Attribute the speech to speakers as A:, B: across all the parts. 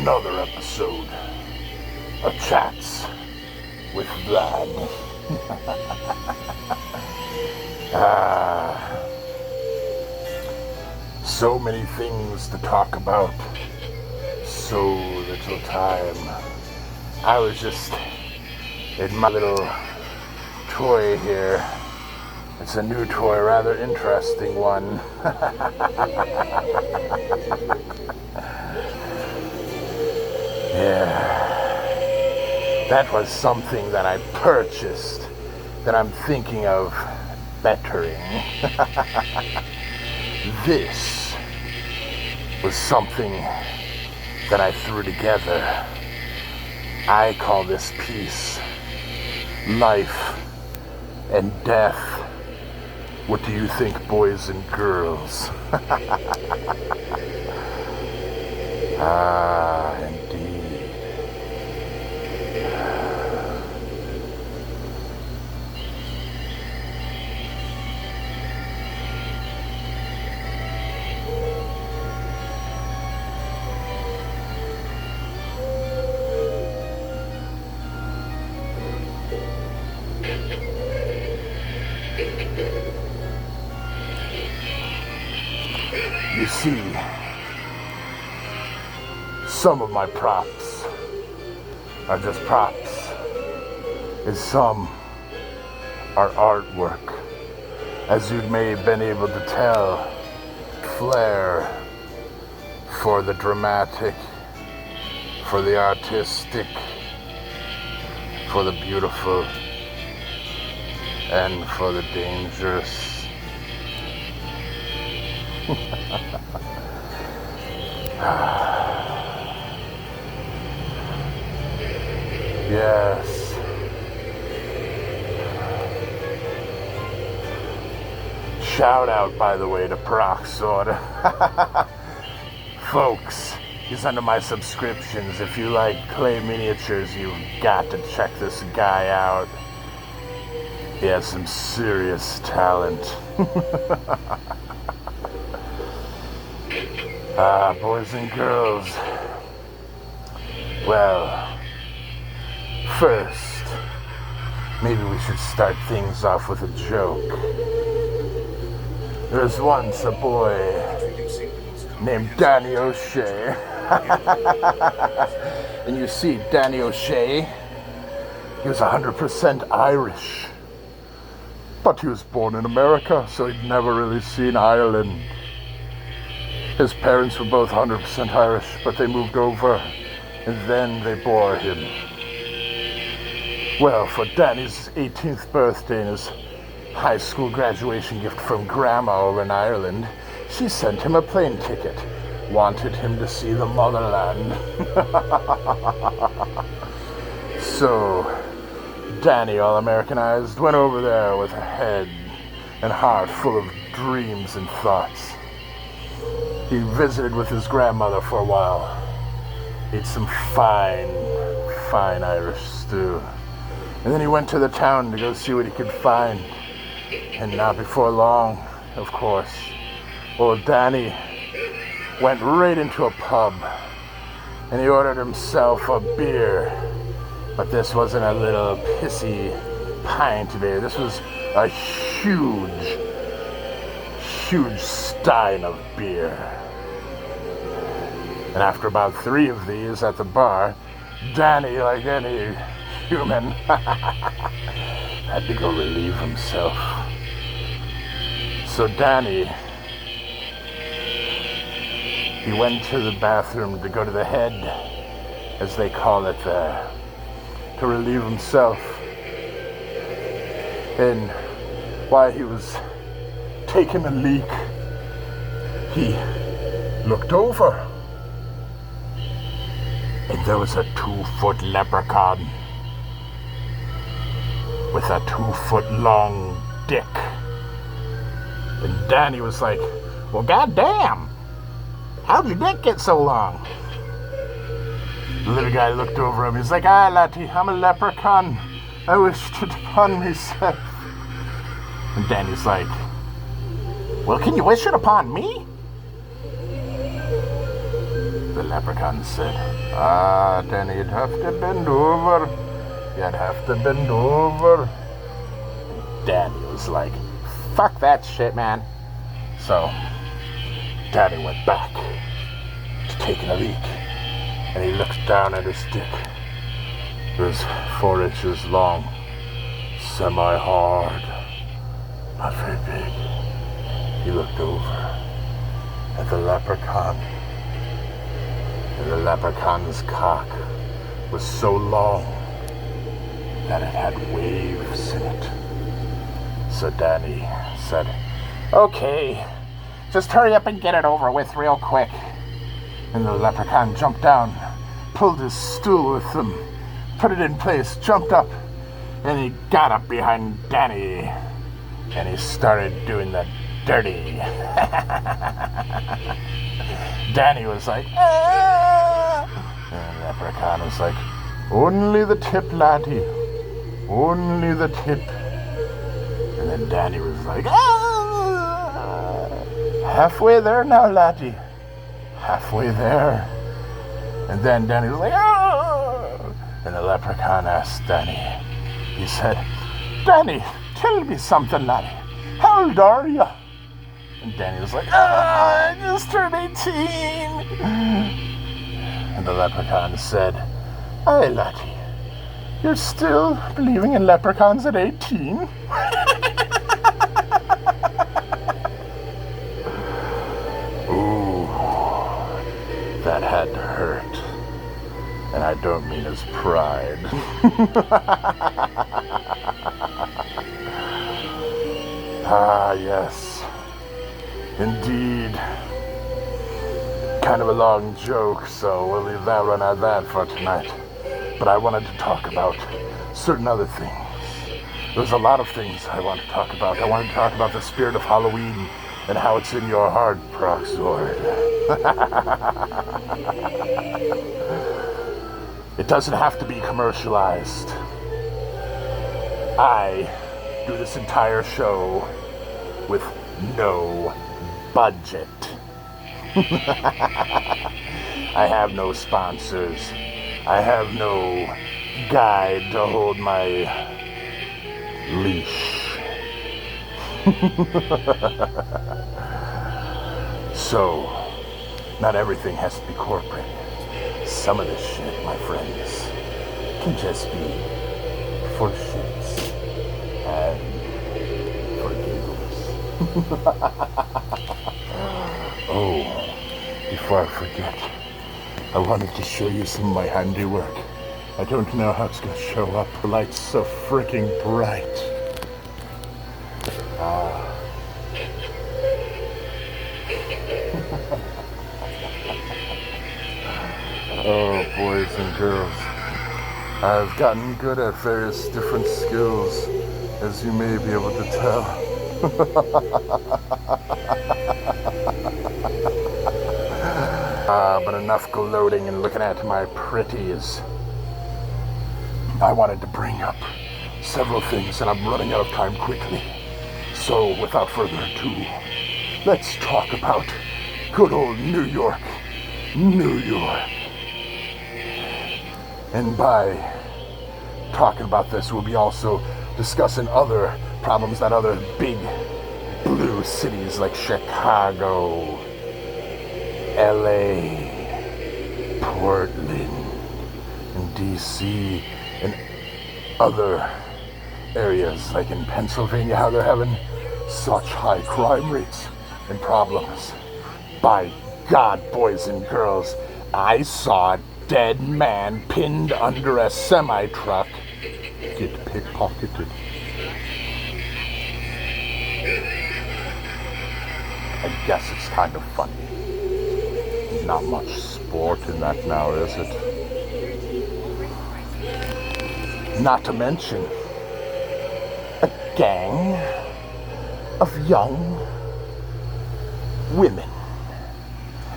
A: another episode of Chats with Vlad. So many things to talk about, so little time. I was just in my little toy here. It's a new toy, rather interesting one. Yeah, that was something that I purchased that I'm thinking of bettering. This was something that I threw together. I call this piece Life and Death. What do you think, boys and girls? Indeed. You see, some of my props are just props, and some are artwork. As you may have been able to tell, flair for the dramatic, for the artistic, for the beautiful, and for the dangerous. Yes. Shout out, by the way, to Proxord. Folks, he's under my subscriptions. If you like clay miniatures, you've got to check this guy out. He has some serious talent. Boys and girls. Well, first, maybe we should start things off with a joke. There was once a boy named Danny O'Shea. And you see, Danny O'Shea, he was 100% Irish. But he was born in America, so he'd never really seen Ireland. His parents were both 100% Irish, but they moved over, and then they bore him. Well, for Danny's 18th birthday and his high school graduation gift from Grandma over in Ireland, she sent him a plane ticket, wanted him to see the motherland. So, Danny, all Americanized, went over there with a head and heart full of dreams and thoughts. He visited with his grandmother for a while, ate some fine Irish stew, and then he went to the town to go see what he could find. And not before long, of course, old Danny went right into a pub, and he ordered himself a beer. But this wasn't a little pissy pint beer. This was a huge stein of beer. And after about 3 of these at the bar, Danny, like any human, had to go relieve himself. So Danny, he went to the bathroom to go to the head, as they call it there, to relieve himself. And while he was taking a leak, he looked over, and there was a 2-foot leprechaun with a 2-foot-long dick. And Danny was like, well, goddamn, how'd your dick get so long? The little guy looked over him. He's like, laddie, I'm a leprechaun. I wish to upon myself. And Danny's like, well, can you wish it upon me? The leprechaun said, "Ah, Danny, you'd have to bend over. You'd have to bend over." Danny was like, "Fuck that shit, man." So, Danny went back to taking a leak, and he looked down at his dick. It was 4 inches long, semi-hard, not very big. He looked over at the leprechaun, and the leprechaun's cock was so long that it had waves in it. So Danny said, "Okay, just hurry up and get it over with real quick." And the leprechaun jumped down, pulled his stool with him, put it in place, jumped up, and he got up behind Danny, and he started doing the dirty. Danny was like, "Ah!" And the leprechaun was like, "Only the tip, laddie. Only the tip." And then Danny was like, "Ah! Halfway there now, laddie. Halfway there." And then Danny was like, "Ah!" And the leprechaun asked Danny. He said, "Danny, tell me something, laddie. How old are you?" And Danny was like, "I just turned 18. And the leprechaun said, "Aye, laddie, you're still believing in leprechauns at 18? Ooh, that had to hurt. And I don't mean his pride. Ah, yes. Indeed. Kind of a long joke, so we'll leave that one at that for tonight. But I wanted to talk about certain other things. There's a lot of things I want to talk about. I wanted to talk about the spirit of Halloween and how it's in your heart, Proxord. It doesn't have to be commercialized. I do this entire show with no budget. I have no sponsors. I have no guide to hold my leash. So, not everything has to be corporate. Some of this shit, my friends, can just be for shits and for giggles. Oh, before I forget, I wanted to show you some of my handiwork. I don't know how it's going to show up. The light's so freaking bright. Oh, boys and girls, I've gotten good at various different skills, as you may be able to tell. But enough gloating and looking at my pretties. I wanted to bring up several things, and I'm running out of time quickly. So, without further ado, let's talk about good old New York. New York. And by talking about this, we'll be also discussing other problems that other big blue cities like Chicago, LA, Portland, and DC, and other areas like in Pennsylvania, how they're having such high crime rates and problems. By God, boys and girls, I saw a dead man pinned under a semi-truck get pickpocketed. I guess it's kind of funny. Not much sport in that now, is it? Not to mention a gang of young women,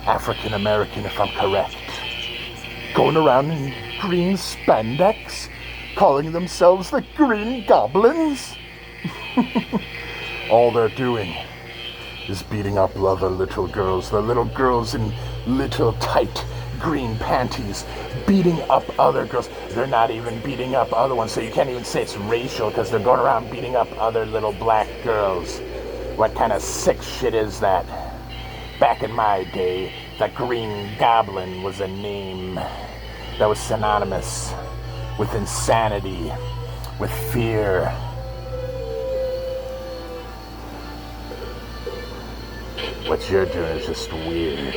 A: African American if I'm correct, going around in green spandex, calling themselves the Green Goblins. All they're doing is beating up other little girls, the little girls in little tight green panties, beating up other girls. They're not even beating up other ones, so you can't even say it's racial because they're going around beating up other little black girls. What kind of sick shit is that? Back in my day, the Green Goblin was a name that was synonymous with insanity, with fear. What you're doing is just weird.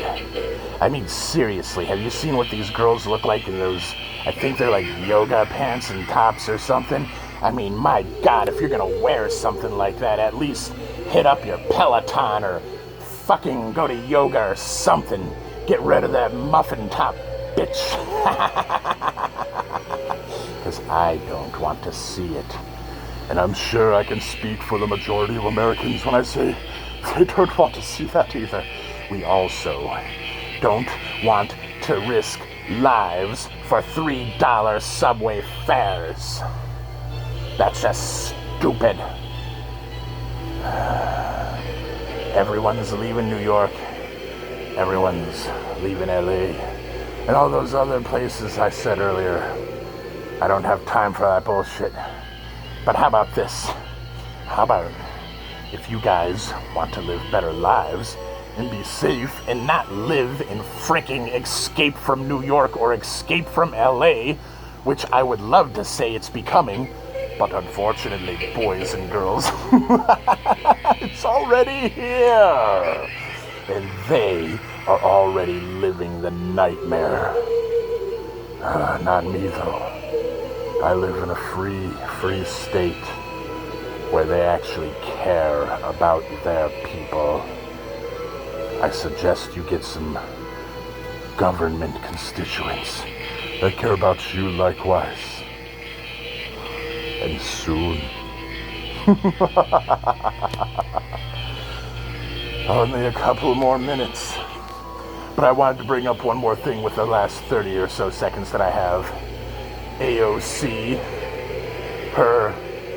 A: I mean, seriously, have you seen what these girls look like in those, I think they're like yoga pants and tops or something? I mean, my God, if you're gonna wear something like that, at least hit up your Peloton or fucking go to yoga or something. Get rid of that muffin top, bitch. Because I don't want to see it. And I'm sure I can speak for the majority of Americans when I say they don't want to see that either. We also don't want to risk lives for $3 subway fares. That's just stupid. Everyone's leaving New York. Everyone's leaving LA. And all those other places I said earlier. I don't have time for that bullshit. But how about this? How about if you guys want to live better lives and be safe and not live in freaking Escape from New York or Escape from LA, which I would love to say it's becoming, but unfortunately, boys and girls, it's already here. And they are already living the nightmare. Not me, though. I live in a free state where they actually care about their people. I suggest you get some government constituents that care about you likewise. And soon. Only a couple more minutes. But I wanted to bring up one more thing with the last 30 or so seconds that I have. AOC, her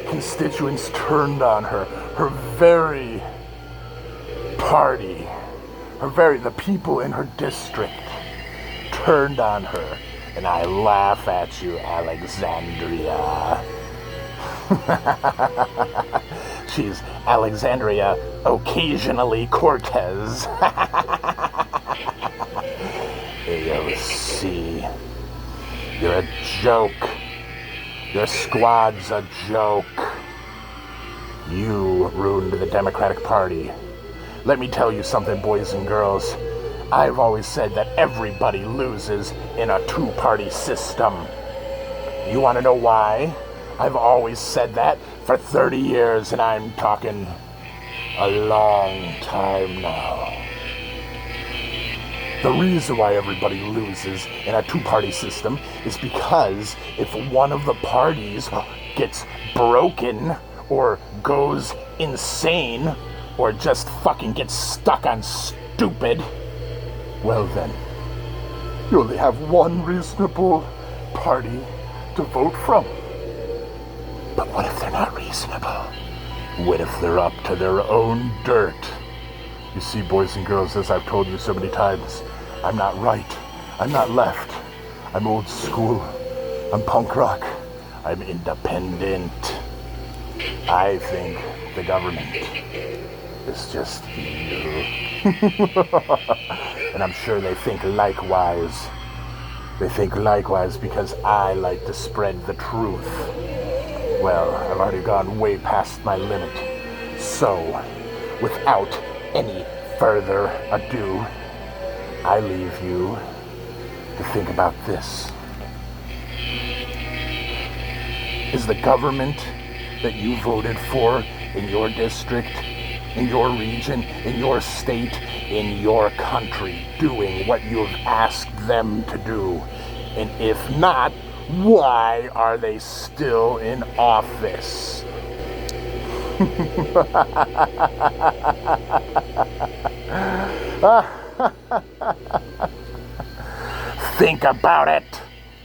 A: constituents turned on her. Her very party, the people in her district turned on her. And I laugh at you, Alexandria. She's Alexandria occasionally Cortez. AOC, you're a joke. Your squad's a joke. You ruined the Democratic Party. Let me tell you something, boys and girls. I've always said that everybody loses in a two-party system. You want to know why? I've always said that for 30 years, and I'm talking a long time now. The reason why everybody loses in a two-party system is because if one of the parties gets broken or goes insane or just fucking gets stuck on stupid, well then, you only have one reasonable party to vote from. But what if they're not reasonable? What if they're up to their own dirt? You see, boys and girls, as I've told you so many times, I'm not right. I'm not left. I'm old school. I'm punk rock. I'm independent. I think the government is just evil. And I'm sure they think likewise. They think likewise because I like to spread the truth. Well, I've already gone way past my limit. So, without any further ado, I leave you to think about this. Is the government that you voted for in your district, in your region, in your state, in your country doing what you have asked them to do? And if not, why are they still in office? Think about it.